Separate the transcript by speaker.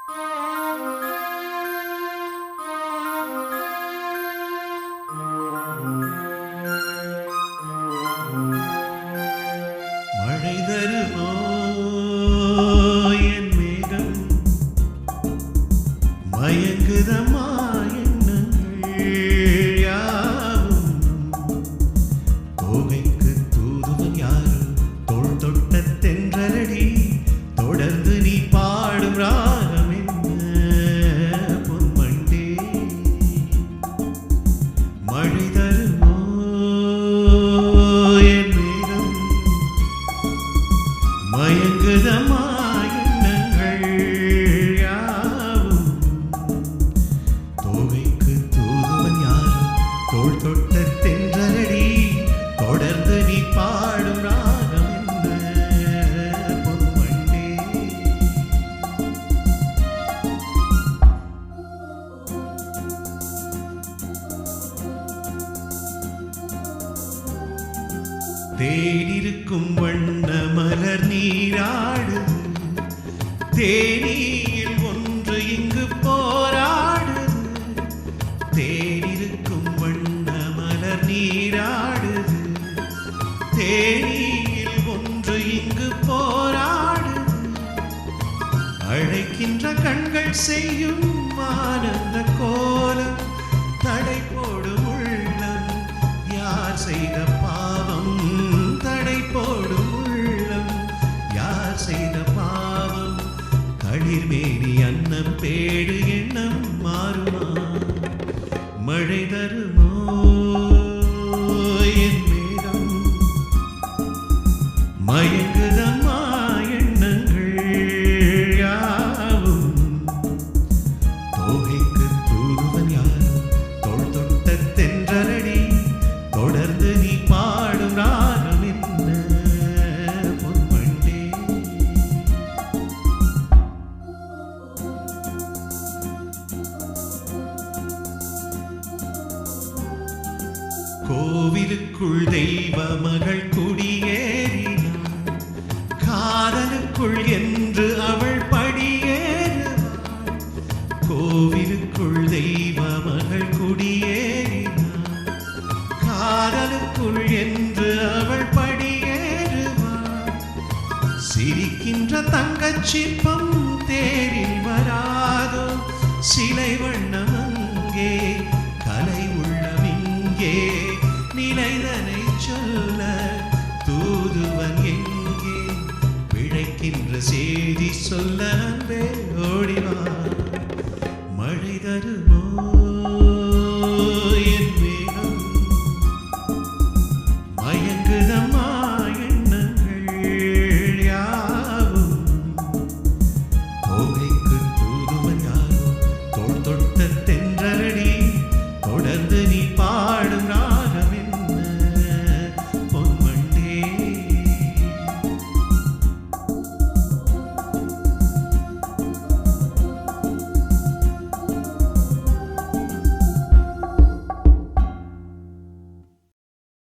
Speaker 1: மழை தருமோ என் மேகம், மயங்குதம்மா எண்ணங்கள் யாவும். தோகைக்கு தூதுவன் யாரு, தோள் தொட்ட தென்றலடி, தொடர்ந்து நீ பாடும் ராகம் என்ன பொன்மண்டே. மழை தருமோ என் மேகம், மயங்குதம்மா எண்ணங்கள் யாவும். தோகைக்கு தூதுவன் யாரு, தோள் தொட்ட தென்றலடி, தொடர்ந்து நீ பாடும் ராகம் என்ன பொன்மண்டே. தேனிருக்கும் வண்ண மலர் நீராடுது, தேனியில் ஒன்று இங்கு போராடுது. தேனிருக்கும் வண்ண மலர் நீராடுது, தேனியில் ஒன்று இங்கு போராடுது. அழைக்கின்ற கண்கள் செய்யும் ஆனந்த கோலம், தடை போடும் உள்ளம் யார் செய்த பாவம். தடை போடும் உள்ளம் யார் செய்த பாவம். களிர்மேனி அன்னம் பேடு எண்ணம் மாறுமா. மழை தருமோ என் மேகம், மயங்குதம்மா எண்ணங்கள் யாவும். தோகைக்கு தூதுவன் யாரு, தோள் தொட்ட தென்றலடி, தொடர்ந்து நீ பாடும் ராகம் என்ன பொன்மண்டே. கோவிலுக்குள் தெய்வ மகள் குடியேறினாள், காதலுக்குள் என்று அவள் படியேறுவாள். கோவிலுக்குள் தெய்வ மகள் குடியேறினாள், காதலுக்குள் என்று அவள் படியேறுவாள். சிரிக்கின்ற தங்கச் சிற்பம் தேரில் வராதோ, சிலை வண்ணம் அங்கே, கலை உள்ளம் இங்கே. நிலைதனை சொல்ல தூதுவன் எங்கே, பிழைக்கின்ற செய்தி சொல்ல அன்பே ஓடிவா. மழை தரு